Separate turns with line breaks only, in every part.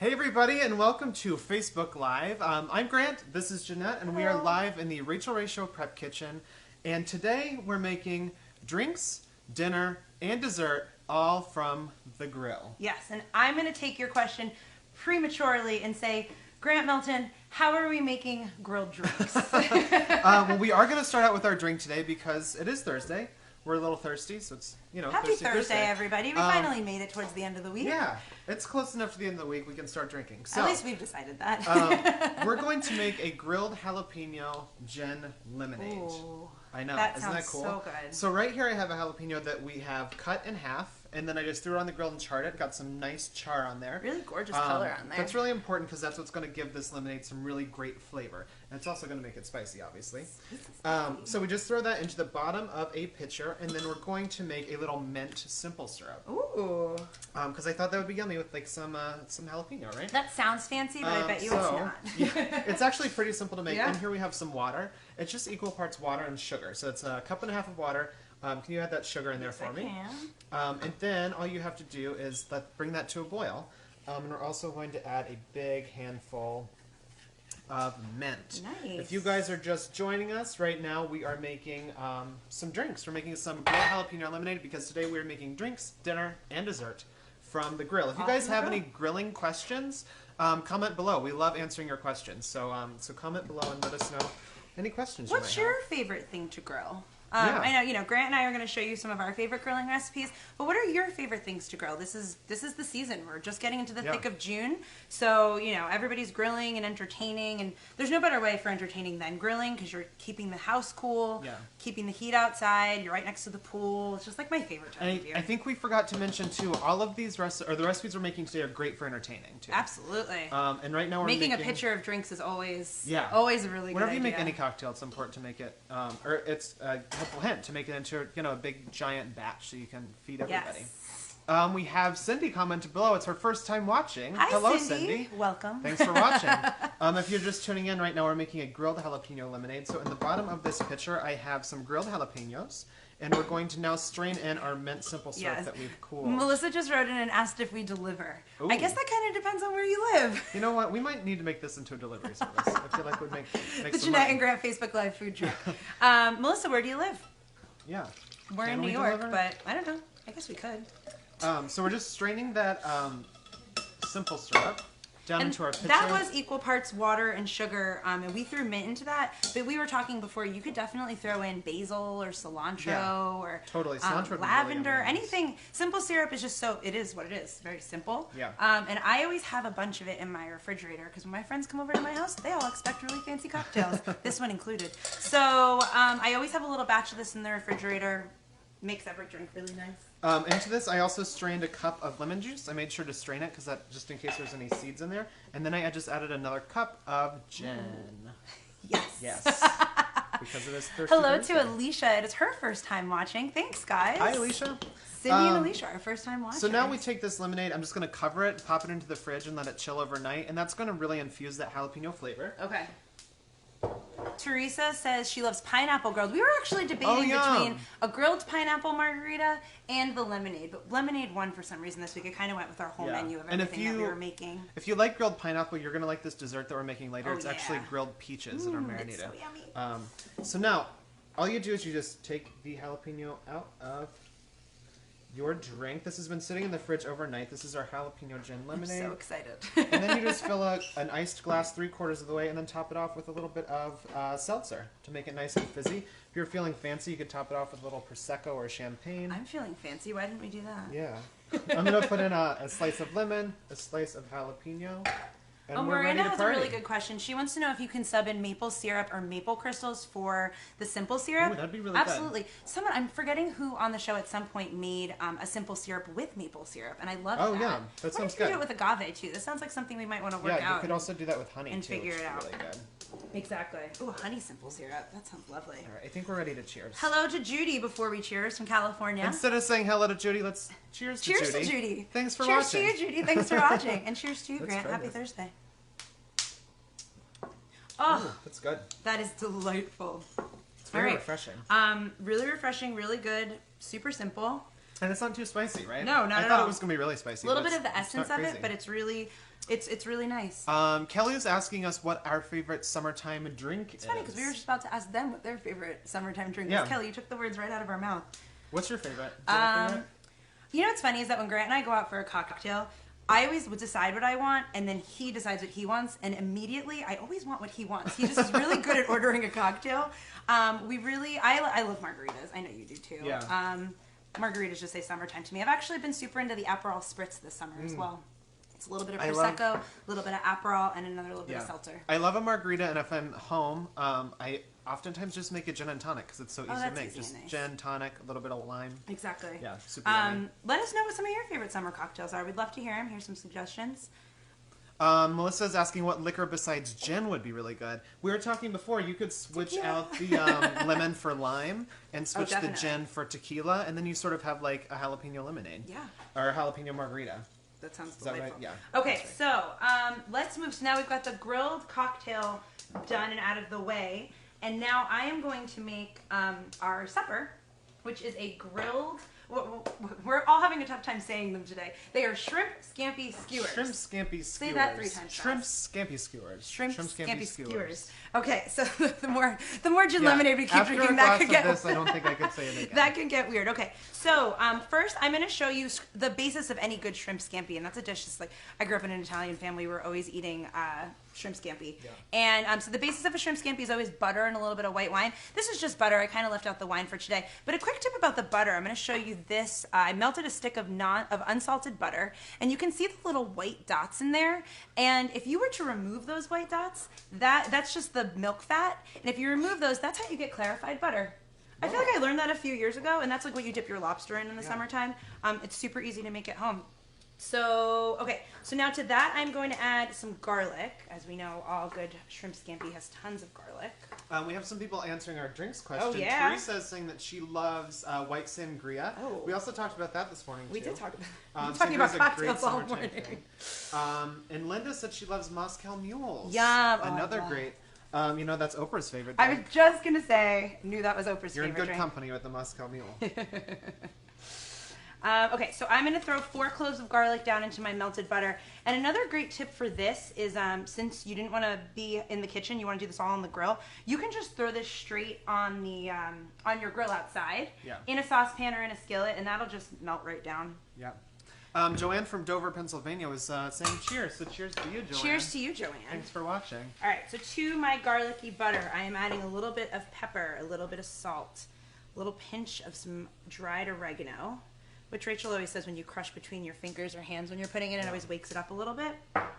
Hey everybody, and welcome to Facebook Live. I'm Grant, this is Jeanette, and we are live in the Rachael Prep Kitchen. And today we're making drinks, dinner, and dessert, all from the grill.
Yes, and I'm going to take your question prematurely and say, Grant Melton, how are we making grilled drinks?
Well, we are going to start out with our drink today because it is Thursday. We're a little thirsty, so it's,
Happy Thursday, everybody. We finally made it towards the end of the week.
Yeah, it's close enough to the end of the week we can start drinking. So,
at least we've decided that.
we're going to make a grilled jalapeno gin lemonade.
Ooh,
I know,
that
isn't that cool?
so good.
So right here I have a jalapeno that we have cut in half, and then I just threw it on the grill and charred it. Got some nice char on there.
Really gorgeous color on there.
That's really important because that's what's going to give this lemonade some really great flavor. And it's also going to make it spicy, obviously. So we just throw that into the bottom of a pitcher, and then we're going to make a little mint simple syrup.
Ooh.
Because I thought that would be yummy with like some jalapeno, right?
That sounds fancy, but I bet you it's not.
Yeah, it's actually pretty simple to make.
Yeah.
And here we have some water. It's just equal parts water and sugar. So it's a cup and a half of water. Can you add that sugar in there for me? And then all you have to do is bring that to a boil. And we're also going to add a big handful of mint.
Nice.
If you guys are just joining us right now, we are making some drinks. We're making some grilled jalapeno lemonade because today we're making drinks, dinner, and dessert from the grill. If you guys have any grilling questions, comment below. We love answering your questions. So comment below and let us know any questions you might have.
What's your favorite thing to grill?
Yeah.
I know, Grant and I are going to show you some of our favorite grilling recipes, but what are your favorite things to grill? This is the season. We're just getting into the thick of June, so, everybody's grilling and entertaining, and there's no better way for entertaining than grilling because you're keeping the house cool, keeping the heat outside, you're right next to the pool. It's just like my favorite time of year.
I think we forgot to mention, too, all of these the recipes we're making today are great for entertaining, too.
Absolutely.
And right now we're
making a pitcher of drinks is always a really good idea.
Whenever you make any cocktail, it's important to make it, or it's helpful hint to make it into a big giant batch so you can feed everybody.
Yes.
We have Cindy commented below. It's her first time watching.
Hi,
Hello,
Cindy. Welcome.
Thanks for watching. If you're just tuning in right now, we're making a grilled jalapeno lemonade. So in the bottom of this pitcher, I have some grilled jalapenos, and we're going to now strain in our mint simple syrup that we've cooled.
Melissa just wrote in and asked if we deliver.
Ooh.
I guess that kind of depends on where you live.
You know what? We might need to make this into a delivery service. I feel like we'd make
the
some
Jeanette
money.
and Grant Facebook Live food truck. Melissa, where do you live?
Yeah.
We're in New York, but I don't know. I guess we could.
So we're just straining that simple syrup down into our pitcher.
That was equal parts water and sugar, and we threw mint into that. But we were talking before, you could definitely throw in basil or cilantro or
totally cilantro,
lavender,
really
anything. Simple syrup is just it is what it is, very simple.
Yeah.
And I always have a bunch of it in my refrigerator because when my friends come over to my house, they all expect really fancy cocktails, this one included. So I always have a little batch of this in the refrigerator. Makes every drink really nice.
Into this, I also strained a cup of lemon juice. I made sure to strain it because just in case there's any seeds in there. And then I just added another cup of gin.
Yes.
Yes. Because it is thirsty.
Hello to Alicia. It is her first time watching. Thanks, guys.
Hi, Alicia.
Cindy and Alicia, our first time watching.
So now we take this lemonade. I'm just going to cover it, pop it into the fridge, and let it chill overnight. And that's going to really infuse that jalapeno flavor.
Okay. Teresa says she loves pineapple grilled. We were actually debating between a grilled pineapple margarita and the lemonade, but lemonade won for some reason this week. It kind of went with our whole menu of everything that we were making.
If you like grilled pineapple, you're going to like this dessert that we're making later. It's actually grilled peaches that are marinated.
It's so yummy.
So now, all you do is you just take the jalapeno out of your drink. This has been sitting in the fridge overnight. This is our jalapeno gin lemonade.
I'm so excited.
And then you just fill an iced glass 3/4 of the way and then top it off with a little bit of seltzer to make it nice and fizzy. If you're feeling fancy, you could top it off with a little Prosecco or champagne.
I'm feeling fancy. Why didn't we do that?
Yeah. I'm going to put in a slice of lemon, a slice of jalapeno. And
Miranda has a really good question. She wants to know if you can sub in maple syrup or maple crystals for the simple syrup.
Ooh, that'd be really
Absolutely. Good. I'm forgetting who on the show at some point made a simple syrup with maple syrup, and I love that.
Oh, yeah. That sounds good.
Do it with agave, too. This sounds like something we might want to work out.
Yeah, you could also do that with honey,
and
too,
figure it out.
Really good.
Exactly. Ooh, honey simple syrup. That sounds lovely.
All right, I think we're ready to cheers.
Hello to Judy before we cheers from California.
Instead of saying hello to Judy, let's cheers to Judy.
Cheers to Judy.
Thanks for watching.
Cheers to you, Judy. Thanks for watching. And cheers to you, Grant. Happy Thursday. Oh,
ooh, that's good.
That is delightful.
It's very refreshing.
Really refreshing, really good, super simple.
And it's not too spicy, right?
No, not at all.
I thought it was going to be really spicy.
A little bit of the essence of it, but it's really nice.
Kelly is asking us what our favorite summertime drink is.
It's funny because we were just about to ask them what their favorite summertime drink is. Kelly, you took the words right out of our mouth.
What's your favorite? Do you have a favorite?
You know what's funny is that when Grant and I go out for a cocktail, I always would decide what I want, and then he decides what he wants, and immediately I always want what he wants. He just is really good at ordering a cocktail. I love margaritas. I know you do too.
Yeah.
Margaritas just say summertime to me. I've actually been super into the Aperol Spritz this summer as well. It's a little bit of Prosecco, a little bit of Aperol, and another little bit of seltzer.
I love a margarita, and if I'm home, I oftentimes just make a gin and tonic because it's so easy to make. Just nice. Gin, tonic, a little bit of lime.
Exactly.
Yeah, super yummy.
Let us know what some of your favorite summer cocktails are. We'd love to hear them. Here's some suggestions.
Melissa's asking what liquor besides gin would be really good. We were talking before, you could switch out the lemon for lime and switch the gin for tequila, and then you sort of have like a jalapeno lemonade. Yeah. Or a jalapeno margarita.
That sounds delightful.
Right? Yeah.
Okay, right. So let's move. So now we've got the grilled cocktail done and out of the way. And now I am going to make our supper, which is a grilled... We're all having a tough time saying them today. They are shrimp scampi skewers.
Shrimp scampi skewers.
Say that 3 times.
Shrimp scampi skewers.
Shrimp scampi skewers. Okay, so the more gin lemonade we keep drinking, that could get.
This, I don't think I could say it again.
That can get weird. Okay, so first I'm going to show you the basis of any good shrimp scampi, and that's a dish. Just like I grew up in an Italian family, we're always eating shrimp scampi, and so the basis of a shrimp scampi is always butter and a little bit of white wine. This is just butter. I kind of left out the wine for today, but a quick tip about the butter. I'm going to show you this. I melted a stick of unsalted butter, and you can see the little white dots in there. And if you were to remove those white dots, that's just the milk fat. And if you remove those, that's how you get clarified butter. I feel like I learned that a few years ago, and that's like what you dip your lobster in the summertime. It's super easy to make at home. So, okay, so now to that I'm going to add some garlic. As we know, all good shrimp scampi has tons of garlic.
We have some people answering our drinks question.
Oh, yeah?
Teresa is saying that she loves white sangria. Oh. We also talked about that this morning, too.
We did talk about that. Talking about cocktails all morning.
And Linda said she loves Moscow Mules.
Yeah.
Another great... that's Oprah's favorite
drink. I was just going to say, knew that was Oprah's
You're
favorite drink.
You're in good company with the Moscow Mule.
Okay, so I'm going to throw 4 cloves of garlic down into my melted butter. And another great tip for this is since you didn't want to be in the kitchen, you want to do this all on the grill, you can just throw this straight on the on your grill outside in a saucepan or in a skillet, and that'll just melt right down.
Yeah. Joanne from Dover, Pennsylvania was saying cheers. So cheers to you, Joanne.
Cheers to you, Joanne.
Thanks for watching.
All right, so to my garlicky butter, I am adding a little bit of pepper, a little bit of salt, a little pinch of some dried oregano, which Rachel always says when you crush between your fingers or hands when you're putting it, it always wakes it up a little bit.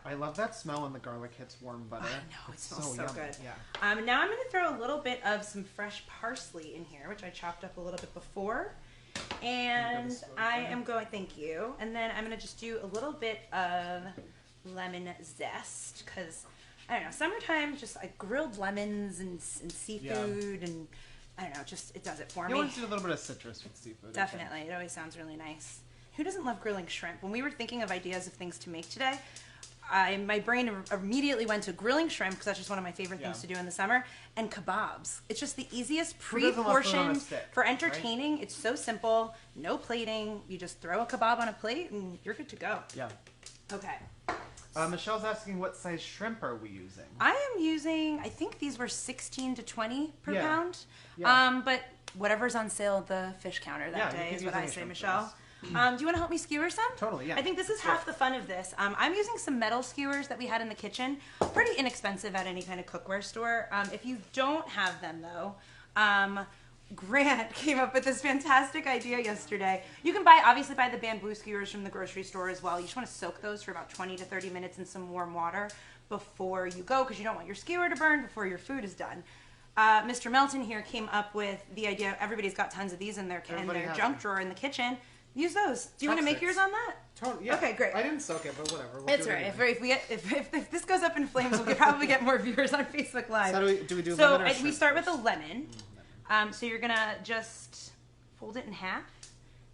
I love that smell when the garlic hits warm butter.
I know, it smells so good.
Yeah.
Now I'm going to throw a little bit of some fresh parsley in here, which I chopped up a little bit before. And I am going, thank you. And then I'm going to just do a little bit of lemon zest because, I don't know, summertime, just like grilled lemons and seafood and... I don't know, just it does it for me.
You always do a little bit of citrus with seafood.
Definitely. It always sounds really nice. Who doesn't love grilling shrimp? When we were thinking of ideas of things to make today, my brain immediately went to grilling shrimp because that's just one of my favorite things to do in the summer, and kebabs. It's just the easiest pre-portioned for entertaining. Right? It's so simple, no plating. You just throw a kebab on a plate and you're good to go.
Yeah.
Okay.
Michelle's asking what size shrimp are we using? I
am using, I think these were 16 to 20 per pound.
Yeah.
But whatever's on sale at the fish counter that day is what I say, Michelle. Do you want to help me skewer some?
Totally, yeah.
I think this is half the fun of this. I'm using some metal skewers that we had in the kitchen. Pretty inexpensive at any kind of cookware store. If you don't have them, though, Grant came up with this fantastic idea yesterday. You can obviously buy the bamboo skewers from the grocery store as well. You just want to soak those for about 20 to 30 minutes in some warm water before you go because you don't want your skewer to burn before your food is done. Mr. Melton here came up with the idea. Everybody's got tons of these in their junk drawer in the kitchen. Use those. Do you want to make yours on that?
Totally. Yeah.
Okay, great.
I didn't soak it, but whatever.
It's all right. If this goes up in flames, we'll probably get more viewers on Facebook Live.
So do we do lemon or
we start with a lemon. So you're gonna just fold it in half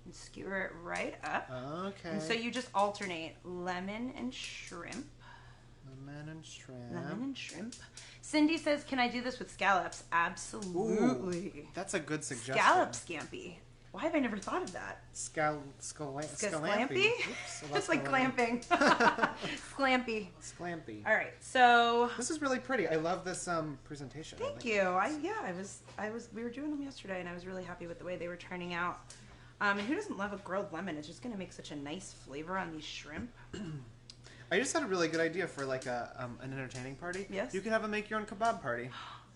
and skewer it right up.
Okay.
And so you just alternate lemon and shrimp.
Lemon and shrimp.
Lemon and shrimp. Cindy says, "Can I do this with scallops?" Absolutely.
Ooh, that's a good suggestion.
Scallop scampi. Why have I never thought of that?
Scampi. Oops,
It's like glamping. Scampi.
Scampi.
All right, so
this is really pretty. I love this presentation.
Thank you. We were doing them yesterday, and I was really happy with the way they were turning out. And who doesn't love a grilled lemon? It's just going to make such a nice flavor on these shrimp.
I just had a really good idea for like an entertaining party.
Yes.
You could have a make your own kebab party.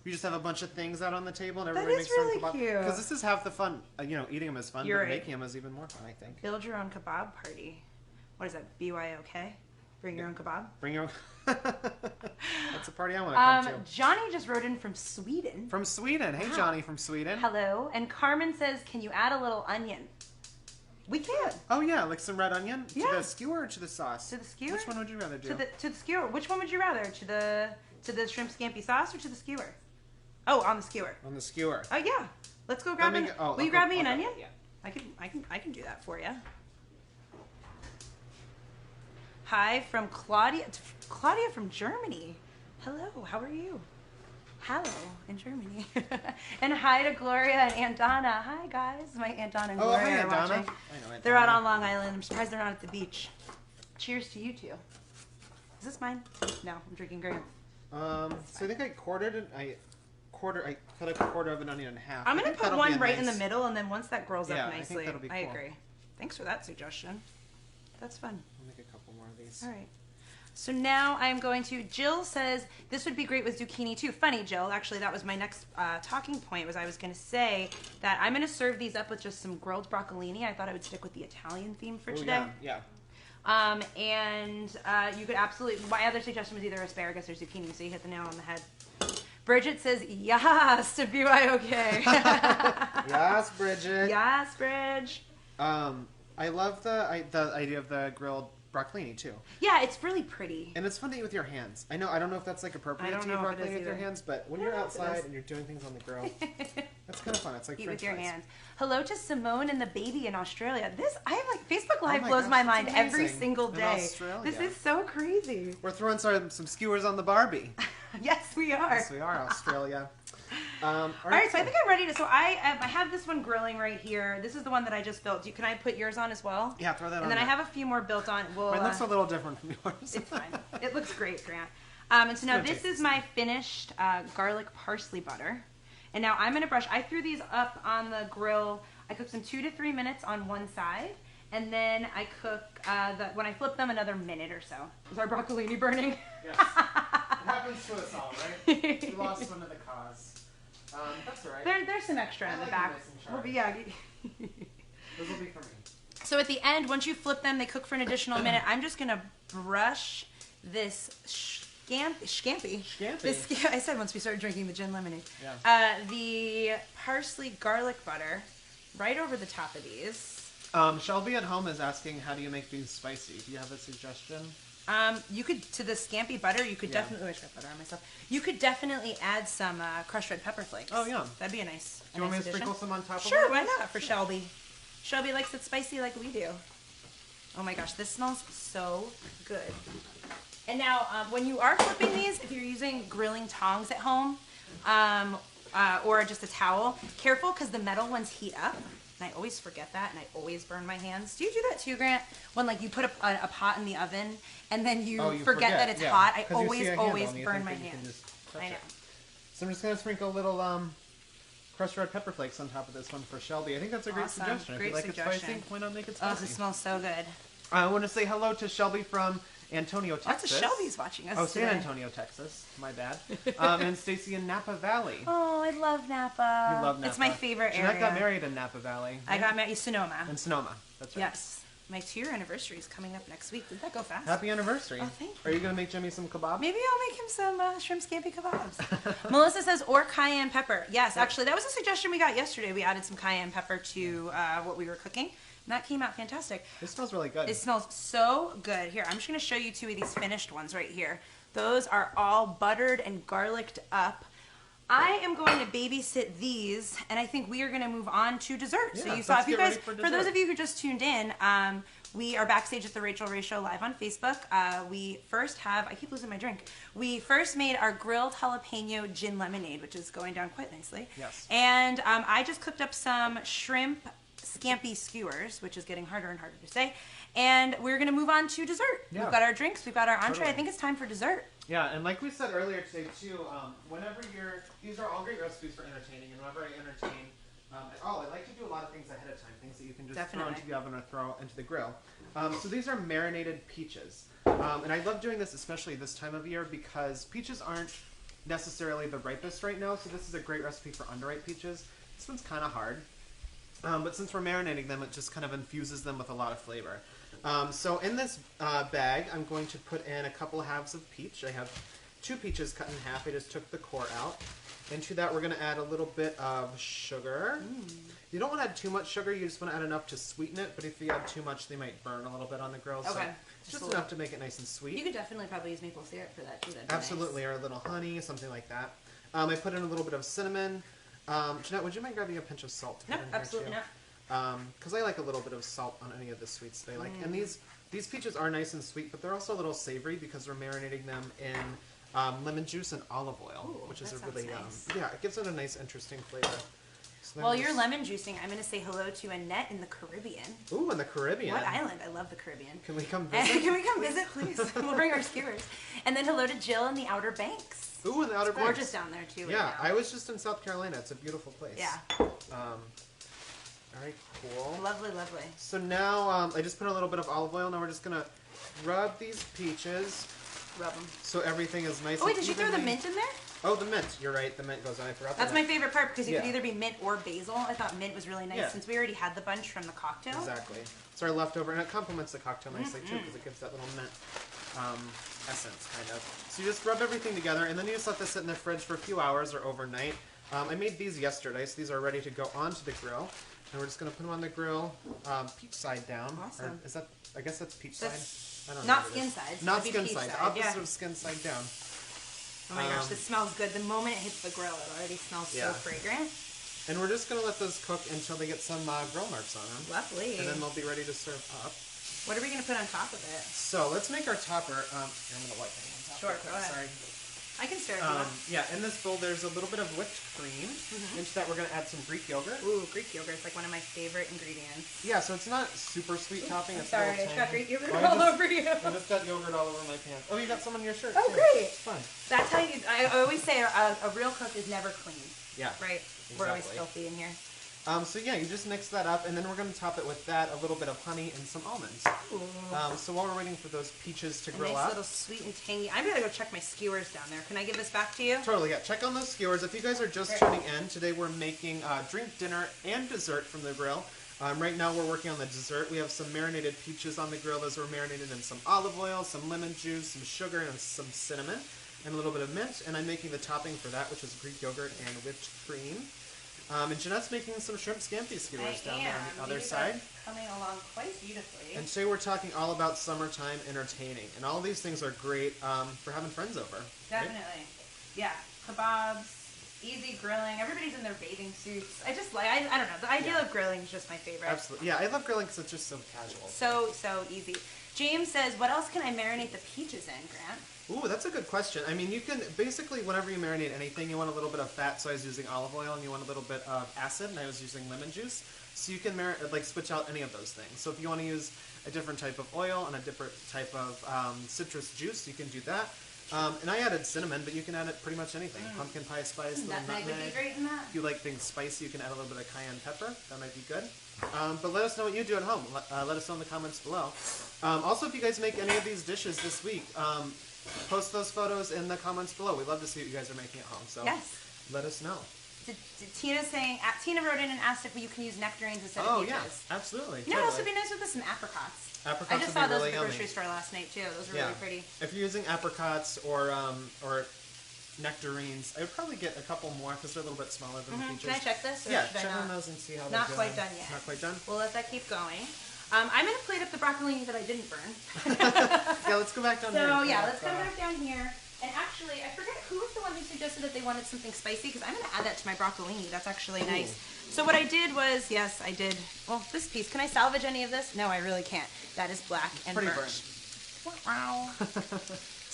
You just have a bunch of things out on the table and
That
everybody
is
makes their
really
own kebab.
cute.
Because this is half the fun. Eating them is fun,
You're
but
right.
making them is even more fun, I think.
Build your own kebab party. What is that? BYOK? Bring your own kebab?
Bring your own. That's a party I want to come to.
Johnny just wrote in from Sweden.
From Sweden. Hey,
Wow.
Johnny from Sweden.
Hello. And Carmen says, can you add a little onion? We can.
Oh, yeah, like some red onion?
Yeah.
To the skewer or to the sauce?
To the skewer?
Which one would you rather do?
To the skewer. Which one would you rather? To the shrimp scampi sauce or to the skewer? Oh, on the skewer.
On the skewer.
Oh yeah. Let's go grab an. Will you grab me an onion?
Yeah.
I can do that for you. Hi from Claudia. Claudia from Germany. Hello. How are you? Hello in Germany. And hi to Gloria and Aunt Donna. Hi guys. My Aunt Donna and Gloria
hi,
are
Aunt Donna.
watching.
I know Aunt
They're
Donna.
out on Long Island. I'm surprised they're not at the beach. Cheers to you two. Is this mine? No, I'm drinking Grant.
So I think I quartered it. I cut a quarter of an onion in half.
I'm
I
gonna
think
put
that'll
one
be
right in
nice-
the middle, and then once that grows
Yeah,
up
I think
nicely,
that'll be
I
cool.
agree. Thanks for that suggestion. That's fun.
I'll make a couple more of these.
All right. So now I'm going to. Jill says this would be great with zucchini too. Funny, Jill. Actually, that was my next talking point. Was I was going to say that I'm going to serve these up with just some grilled broccolini. I thought I would stick with the Italian theme for today.
Yeah.
And you could absolutely. My other suggestion was either asparagus or zucchini. So you hit the nail on the head. Bridget says yes to BYOK.
Yes, Bridget.
Yes, Bridge.
I love the idea of the grilled broccolini too.
Yeah, it's really pretty.
And it's fun to eat with your hands. I don't know if that's like appropriate to eat broccoli with your hands, but when you're outside and you're doing things on the grill, that's kind of fun. It's like
Eat
French
with your
fries.
hands. Hello to Simone and the baby in Australia. I have like Facebook Live
my
blows
gosh,
my
that's
mind every
amazing.
single
In
day.
Australia.
This is so crazy.
We're throwing some skewers on the Barbie.
Yes, we are.
Yes, we are, Australia.
All right, so I think I'm ready to. So I have this one grilling right here. This is the one that I just built. Can I put yours on as well?
Yeah, throw that on.
And then I
there.
have a few more built on.
Mine looks a little different from yours.
It's fine. It looks great, Grant. And so now this is my finished garlic parsley butter. And now I'm going to brush. I threw these up on the grill. I cooked them 2 to 3 minutes on one side. And then I cook, when I flip them, another minute or so. Is our broccolini burning?
Yes. It happens to us all, right? We lost one of the cause. That's all right.
There's some extra in the
like
back.
nice and
Well,
sharp.
yeah.
Those will be for me.
So at the end, once you flip them, they cook for an additional minute. I'm just going to brush this scampi. I said once we started drinking the gin lemonade.
Yeah.
The parsley garlic butter right over the top of these.
Shelby at home is asking, how do you make these spicy? Do you have a suggestion?
You could, to the scampi butter, you could definitely, I should have butter on myself. You could definitely add some crushed red pepper flakes.
Oh, yeah.
That'd be a nice
Do you want me to
addition.
sprinkle some on top of it?
Sure, why not for Shelby? Shelby likes it spicy like we do. Oh my gosh, this smells so good. And now, when you are flipping these, if you're using grilling tongs at home, or just a towel, careful because the metal ones heat up. And I always forget that, and I always burn my hands. Do you do that too, Grant? When like you put a pot in the oven, and then you forget that it's hot. I always burn my hands. I know.
So I'm just gonna sprinkle a little crushed red pepper flakes on top of this one for Shelby. I think that's a great
Awesome.
suggestion.
Great
if you like
suggestion.
it spicy, why not make it
Oh,
spicy?
this smells so good.
I want to say hello to Shelby from Antonio, Texas.
Lots of Shelby's watching us
San
today.
Antonio, Texas. My bad. And Stacy in Napa Valley.
Oh, I love Napa.
You love Napa.
It's my favorite
Jeanette
area.
got married in Napa Valley.
I got married in Sonoma.
In Sonoma. That's right.
Yes. My 2-year anniversary is coming up next week. Did that go fast?
Happy anniversary.
Oh, thank you.
Are you going to make Jimmy some kebab?
Maybe I'll make him some shrimp scampi kebabs. Melissa says, or cayenne pepper. Yes, actually, that was a suggestion we got yesterday. We added some cayenne pepper to what we were cooking. And that came out fantastic.
This smells really good.
It smells so good. Here, I'm just going to show you 2 of these finished ones right here. Those are all buttered and garliced up. I am going to babysit these, and I think we are going to move on to dessert.
Yeah,
so you saw, if you
let's
guys,
get ready for
for those
dessert.
of you who just tuned in, we are backstage at the Rachael Ray Show live on Facebook. We first have, I keep losing my drink. We first made our grilled jalapeno gin lemonade, which is going down quite nicely.
Yes.
And I just cooked up some shrimp Scampi Skewers, which is getting harder and harder to say. And we're going to move on to dessert.
Yeah.
We've got our drinks, we've got our entree.
Totally.
I think it's time for dessert.
Yeah, and like we said earlier today too, these are all great recipes for entertaining, and whenever I entertain at all, I like to do a lot of things ahead of time, things that you can just throw into the oven or throw into the grill. So these are marinated peaches. And I love doing this especially this time of year because peaches aren't necessarily the ripest right now, so this is a great recipe for underripe peaches. This one's kind of hard, but since we're marinating them, it just kind of infuses them with a lot of flavor. So in this bag, I'm going to put in a couple halves of peach. I have 2 peaches cut in half. I just took the core out. Into that, we're going to add a little bit of sugar. You don't want to add too much sugar. You just want to add enough to sweeten it, but if you add too much, they might burn a little bit on the grill.
Okay.
So just enough to make it nice and sweet.
You could definitely probably use maple syrup for that too.
Absolutely,
nice.
Or a little honey, something like that. I put in a little bit of cinnamon. Jeanette, would you mind grabbing a pinch of salt?
No, absolutely not.
Because I like a little bit of salt on any of the sweets that I like. And these peaches are nice and sweet, but they're also a little savory because we're marinating them in lemon juice and olive oil, which is a really
nice.
yeah, it gives it a nice, interesting flavor. So
while you're lemon juicing, I'm going to say hello to Annette in the Caribbean.
Ooh, in the Caribbean.
What island? I love the Caribbean.
Can we come visit?
Can we come visit, please? We'll bring our skewers. And then hello to Jill in the Outer Banks.
Ooh, in the Outer Banks.
Gorgeous down there too.
Yeah,
right now.
I was just in South Carolina. It's a beautiful place.
Yeah.
All right, cool.
Lovely, lovely.
So now I just put a little bit of olive oil. Now we're just gonna rub these peaches.
Rub them.
So everything is nice.
Oh wait, did you throw the mint in there?
Oh, the mint. You're right. The mint goes on. I forgot.
That's my favorite part because it
Yeah.
could either be mint or basil. I thought mint was really nice since we already had the bunch from the cocktail.
Exactly. It's our leftover, and it complements the cocktail nicely too because it gives that little mint essence, kind of. So you just rub everything together, and then you just let this sit in the fridge for a few hours or overnight. I made these yesterday, so these are ready to go onto the grill. And we're just going to put them on the grill, peach side down.
Awesome.
Or is that, I guess that's peach side? I don't know.
Not skin side.
Not skin
side.
side. Opposite of skin side down.
Oh my gosh, this smells good. The moment it hits the grill, it already smells so fragrant.
And we're just going to let those cook until they get some grill marks on them.
Lovely.
And then they'll be ready to serve up.
What are we going to put on top of it?
So let's make our topper. I'm going to wipe my hands off.
Sure, go ahead.
Sorry.
I can stir it if you want.
Yeah, in this bowl there's a little bit of whipped cream. Into that we're going to add some Greek yogurt.
Ooh, Greek yogurt is like one of my favorite ingredients.
Yeah, so it's not super sweet topping. It's
Sorry, I got Greek yogurt
I
all over you.
I just got yogurt all over my pants. Oh, you got some on your shirt
Oh,
too.
great.
It's fun.
That's how you, I always say a real cook is never clean.
Yeah.
Right?
Exactly.
We're always filthy in here.
So yeah, you just mix that up, and then we're going to top it with that, a little bit of honey and some almonds. So while we're waiting for those peaches to grill
nice
up.
little sweet and tangy. I'm going to go check my skewers down there. Can I give this back to you?
Totally, yeah. Check on those skewers. If you guys are just tuning in, today we're making drink, dinner, and dessert from the grill. Right now we're working on the dessert. We have some marinated peaches on the grill. Those were marinated in some olive oil, some lemon juice, some sugar, and some cinnamon, and a little bit of mint. And I'm making the topping for that, which is Greek yogurt and whipped cream. And Jeanette's making some shrimp scampi skewers down there on the other side.
Coming along quite beautifully.
And today we're talking all about summertime entertaining. And all these things are great for having friends over.
Definitely.
Right?
Yeah. Kebabs, easy grilling. Everybody's in their bathing suits. I just like, I don't know. The idea of grilling is just my favorite.
Absolutely. Yeah, I love grilling because it's just so casual.
So easy. James says, what else can I marinate the peaches in, Grant?
Ooh, that's a good question. I mean, you can basically, whenever you marinate anything, you want a little bit of fat, so I was using olive oil, and you want a little bit of acid, and I was using lemon juice. So you can switch out any of those things. So if you want to use a different type of oil and a different type of citrus juice, you can do that. And I added cinnamon, but you can add it pretty much anything. Pumpkin pie spice, little
Nutmeg would be great in that.
If you like things spicy, you can add a little bit of cayenne pepper. That might be good. But let us know what you do at home. Let us know in the comments below. Also, if you guys make any of these dishes this week, post those photos in the comments below. We'd love to see what you guys are making at home. So let us know.
Tina wrote in and asked if you can use nectarines instead of peaches.
Oh yeah, absolutely.
You know what else would be nice with this? Some apricots.
Apricots
I just saw those
really
at the grocery
yummy.
store last night too. Those were really pretty.
If you're using apricots or nectarines, I would probably get a couple more because they're a little bit smaller than the peaches.
Can I check this? Or
Yeah,
should
check
I
on those and see how they're
Not
doing.
quite done yet.
Not quite done?
We'll let that keep going. I'm going to plate up the broccolini that I didn't burn.
Yeah, let's go back down here.
So yeah, let's come back down here. And actually, I forget who was the one who suggested that they wanted something spicy, because I'm going to add that to my broccolini. That's actually nice. So what I did was, yes, I did, well, this piece, can I salvage any of this? No, I really can't. That is black and
pretty
burnt. Wow.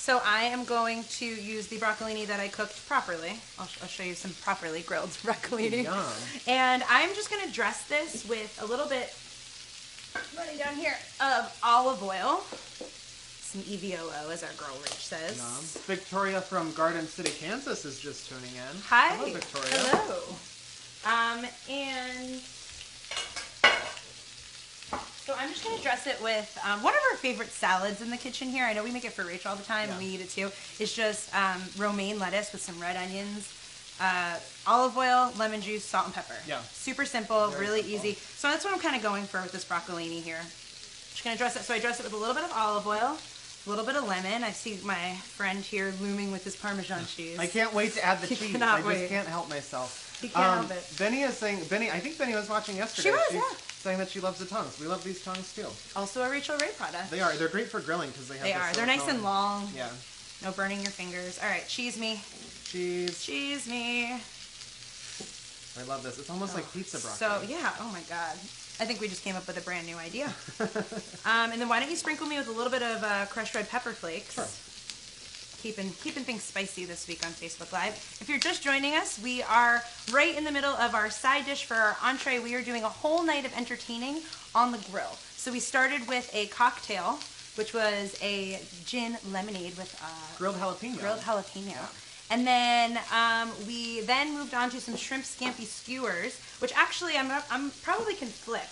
So I am going to use the broccolini that I cooked properly. I'll show you some properly grilled broccolini.
Yum.
And I'm just going to dress this with a little bit, running down here, of olive oil. Some EVOO, as our girl Rich says.
Yum. Victoria from Garden City, Kansas is just tuning in.
Hi.
Hello, Victoria.
Hello. And so I'm just going to dress it with one of our favorite salads in the kitchen here. I know we make it for Rachel all the time, and we eat it too. It's just romaine lettuce with some red onions, olive oil, lemon juice, salt, and pepper.
Yeah.
Super simple,
Very
really
simple.
easy. So that's what I'm kind of going for with this broccolini here. Just going to dress it. So I dress it with a little bit of olive oil, a little bit of lemon. I see my friend here looming with his Parmesan cheese.
I can't wait to add the
He
cheese.
cannot
I just
wait.
can't help myself.
He can't help it.
Benny is saying, I think Benny was watching yesterday.
She was,
She's
yeah.
saying that she loves the tongues. We love these tongues too.
Also a Rachael Ray product.
They are. They're great for grilling because they have.
They
the
are. They're nice
silicone.
and long.
Yeah.
No burning your fingers. All right, cheese me.
Cheese.
Cheese me.
I love this. It's almost like pizza broccoli.
So, yeah. Oh, my God. I think we just came up with a brand new idea. And then why don't you sprinkle me with a little bit of crushed red pepper flakes.
Sure.
Keeping things spicy this week on Facebook Live. If you're just joining us, we are right in the middle of our side dish for our entree. We are doing a whole night of entertaining on the grill. So we started with a cocktail, which was a gin lemonade with
grilled jalapeno.
Grilled jalapeno. And then we then moved on to some shrimp scampi skewers, which actually I'm probably can flip.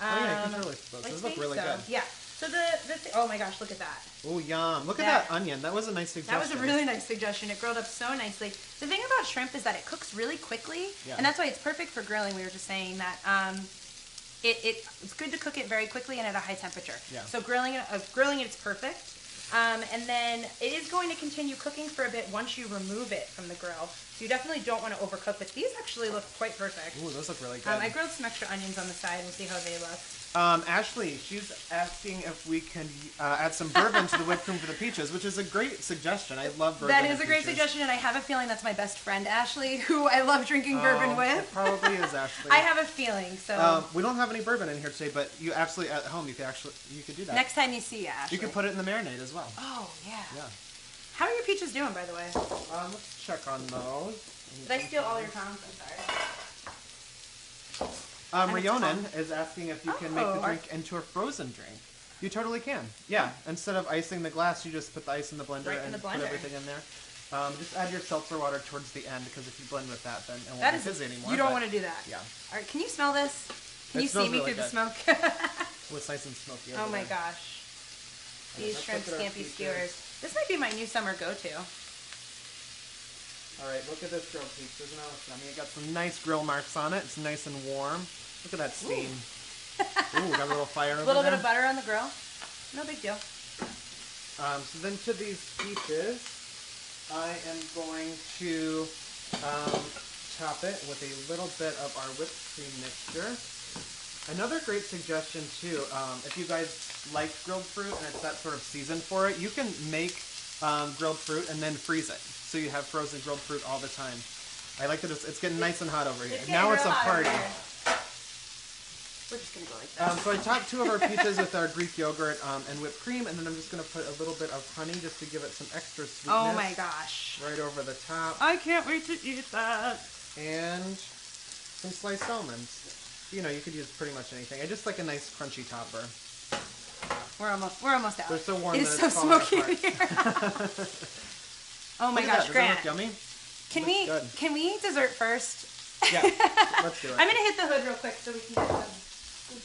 Oh yeah, you can totally flip. Those look really good.
Yeah. So oh my gosh, look at that.
Oh yum! Look at that onion. That was a nice suggestion.
That was a really nice suggestion. It grilled up so nicely. The thing about shrimp is that it cooks really quickly, and that's why it's perfect for grilling. We were just saying that it's good to cook it very quickly and at a high temperature.
Yeah.
So grilling it, it's perfect. And then it is going to continue cooking for a bit once you remove it from the grill. So you definitely don't want to overcook, but these actually look quite perfect.
Ooh, those look really good.
I grilled some extra onions on the side. We'll see how they look.
Ashley, she's asking if we can add some bourbon to the whipped cream for the peaches, which is a great suggestion. I love bourbon.
That is a great suggestion, and I have a feeling that's my best friend, Ashley, who I love drinking bourbon with.
It probably is Ashley.
I have a feeling, so.
We don't have any bourbon in here today, but you absolutely, at home, you could do that.
Next time you see Ashley.
You could put it in the marinade as well.
Oh, yeah.
Yeah.
How are your peaches doing, by the way?
Let's check on those.
Did I steal all your tongs? I'm sorry.
Rhiannon is asking if you can make the drink into a frozen drink. You totally can. Yeah. Instead of icing the glass, you just put the ice in the blender put everything in there. Just add your seltzer water towards the end, because if you blend with that, then it won't be fizzy anymore.
You don't want to do that.
Yeah.
All right. Can you smell this? Can you see me through the smoke?
Oh, it's nice and smoky.
Oh my gosh. These shrimp scampi skewers. This might be my new summer go-to.
All right, look at this grilled peach. Isn't that yummy? It got some nice grill marks on it. It's nice and warm. Look at that steam. Ooh, got a little fire over there.
A little bit of butter on the grill. No big deal.
So then to these peaches, I am going to top it with a little bit of our whipped cream mixture. Another great suggestion too, if you guys like grilled fruit and it's that sort of season for it, you can make grilled fruit and then freeze it. So you have frozen grilled fruit all the time. I like that it's getting nice and hot over here. Now it's a party.
We're just going to go like that.
So I topped 2 of our pizzas with our Greek yogurt and whipped cream, and then I'm just going to put a little bit of honey just to give it some extra sweetness.
Oh my gosh.
Right over the top.
I can't wait to eat that.
And some sliced almonds. You know, you could use pretty much anything. I just like a nice crunchy topper.
We're almost out.
They're so warm
It's
that
so
it's falling
smoky in
apart.
here. Oh my
Look at
gosh,
that.
Grant.
Does that look yummy?
Can we eat dessert first?
Yeah, let's do it.
I'm gonna hit the hood real quick so we can get some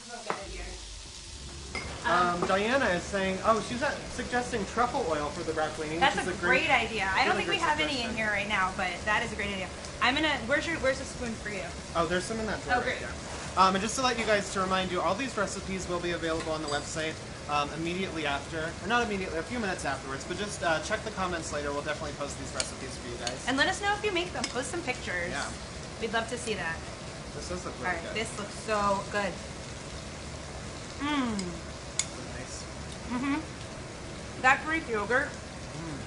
smoke out of here.
Diana is saying, she's suggesting truffle oil for the broccolini.
That's
which is
a great idea. I don't think we
great
have any
suggestion.
in here right now, but that is a great idea. Where's the spoon for you?
Oh, there's some in that drawer.
Oh, great.
Right there. And just to let you guys, to remind you, all these recipes will be available on the website immediately after, or not immediately, a few minutes afterwards, but just check the comments later. We'll definitely post these recipes for you guys.
And let us know if you make them. Post some pictures.
Yeah.
We'd love to see that.
This does look
All
really
right,
good.
this looks so good. Mmm.
Nice.
Mm-hmm. That Greek yogurt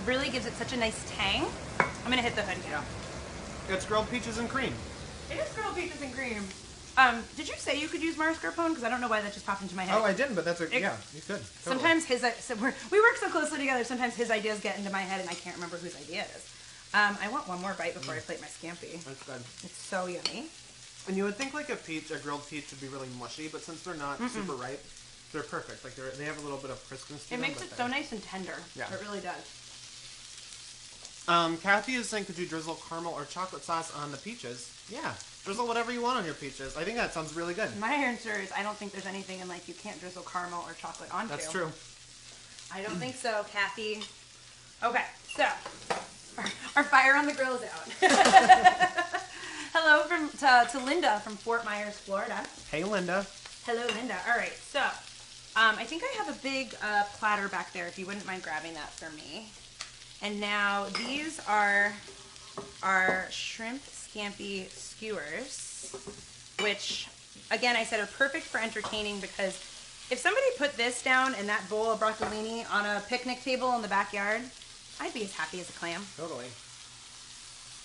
really gives it such a nice tang. I'm gonna hit the hood again.
Yeah. It's grilled peaches and cream.
It is grilled peaches and cream. Did you say you could use mascarpone? Because I don't know why that just popped into my head.
Oh, I didn't, but that's yeah, you could. Totally.
Sometimes we work so closely together. Sometimes his ideas get into my head, and I can't remember whose idea it is. I want one more bite before I plate my scampi.
That's good.
It's so yummy.
And you would think like a grilled peach would be really mushy, but since they're not super ripe, they're perfect. Like they have a little bit of crispness to them.
It makes it so nice and tender.
Yeah.
It really does.
Kathy is saying, could you drizzle caramel or chocolate sauce on the peaches? Yeah, drizzle whatever you want on your peaches. I think that sounds really good.
My answer is I don't think there's anything in life you can't drizzle caramel or chocolate onto.
That's true.
I don't think so, Kathy. Okay, so our fire on the grill is out. Hello to Linda from Fort Myers, Florida.
Hey, Linda.
Hello, Linda. All right, so I think I have a big platter back there, if you wouldn't mind grabbing that for me. And now these are our shrimp scampi skewers, which, again, I said are perfect for entertaining because if somebody put this down and that bowl of broccolini on a picnic table in the backyard, I'd be as happy as a clam.
Totally.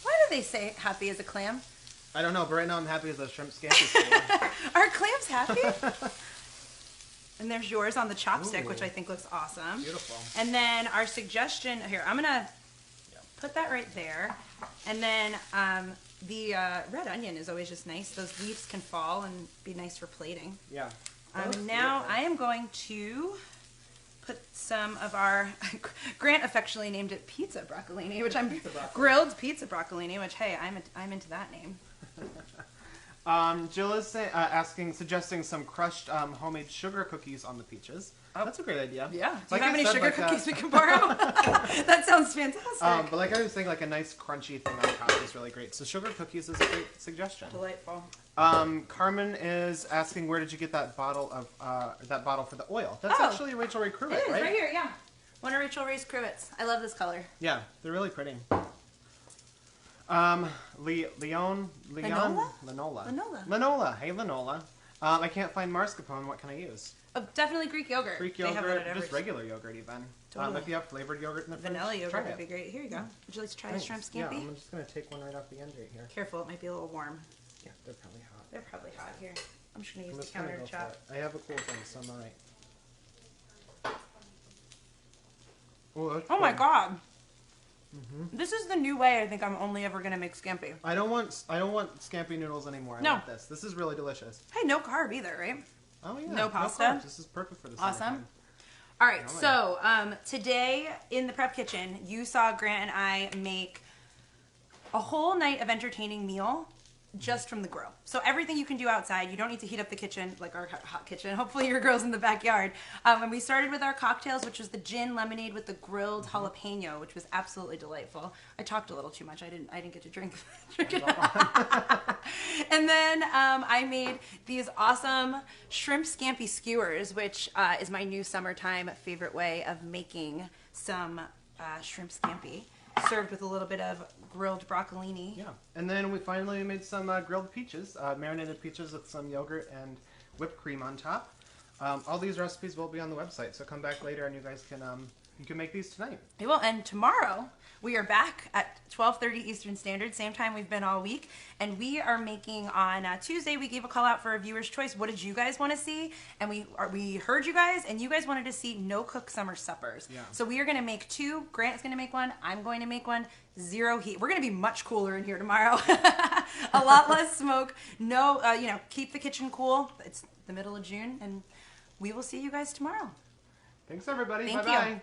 Why do they say happy as a clam?
I don't know, but right now I'm happy as a shrimp scampi skewer.
Are clams happy? And there's yours on the chopstick, which I think looks awesome.
Beautiful. And
then our suggestion, here, I'm going to put that right there. And then the red onion is always just nice. Those leaves can fall and be nice for plating.
Yeah.
Now I am going to put some of our, Grant affectionately named it pizza broccolini, which I'm grilled pizza broccolini, which, hey, I'm into that name.
Jill is suggesting some crushed homemade sugar cookies on the peaches. Oh. That's a great idea.
Yeah. Do you have any sugar cookies we can borrow? That sounds fantastic.
But like I was saying, like a nice crunchy thing on top is really great. So sugar cookies is a great suggestion.
Delightful.
Carmen is asking, where did you get that bottle for the oil? That's actually Rachael Ray Cruet,
it is,
right?
Right here, yeah. One of Rachael Ray's Cruets. I love this color.
Yeah, they're really pretty. Linola. Hey, Linola. I can't find mascarpone. What can I use?
Oh, definitely Greek yogurt.
Greek yogurt, just regular yogurt even.
Totally.
If you have flavored yogurt in the fridge,
vanilla yogurt
try
would be great. Here you go. Would you like to try a shrimp scampi?
Yeah, I'm just going to take one right off the end right here.
Careful, it might be a little warm.
Yeah, they're probably hot.
They're probably hot. Here, I'm just going to use the counter to chop.
I have a cool thing, so I'm alright.
Oh my god. This is the new way I think I'm only ever going to make scampi.
I don't want scampi noodles anymore. I want this. This is really delicious.
Hey, no carb either, right?
Oh yeah.
No pasta.
No carbs. This is perfect for this.
Awesome. All right, so today in the prep kitchen, you saw Grant and I make a whole night of entertaining meal just from the grill. So everything you can do outside. You don't need to heat up the kitchen, like our hot kitchen. Hopefully your grill's in the backyard. And we started with our cocktails, which was the gin lemonade with the grilled jalapeno, which was absolutely delightful. I talked a little too much. I didn't get to drink it. And then I made these awesome shrimp scampi skewers, which is my new summertime favorite way of making some shrimp scampi, served with a little bit of grilled broccolini.
Yeah, and then we finally made some grilled peaches, marinated peaches with some yogurt and whipped cream on top. All these recipes will be on the website, so come back later and you guys can make these tonight.
We will, and tomorrow we are back at 12:30 Eastern Standard, same time we've been all week, and we are making on Tuesday. We gave a call out for a viewer's choice. What did you guys want to see? And we heard you guys, and you guys wanted to see no cook summer suppers.
Yeah.
So we are going to make two. Grant's going to make one. I'm going to make one. Zero heat. We're going to be much cooler in here tomorrow. A lot less smoke. No, keep the kitchen cool. It's the middle of June, and we will see you guys tomorrow.
Thanks, everybody.
Thank
Bye-bye.
you.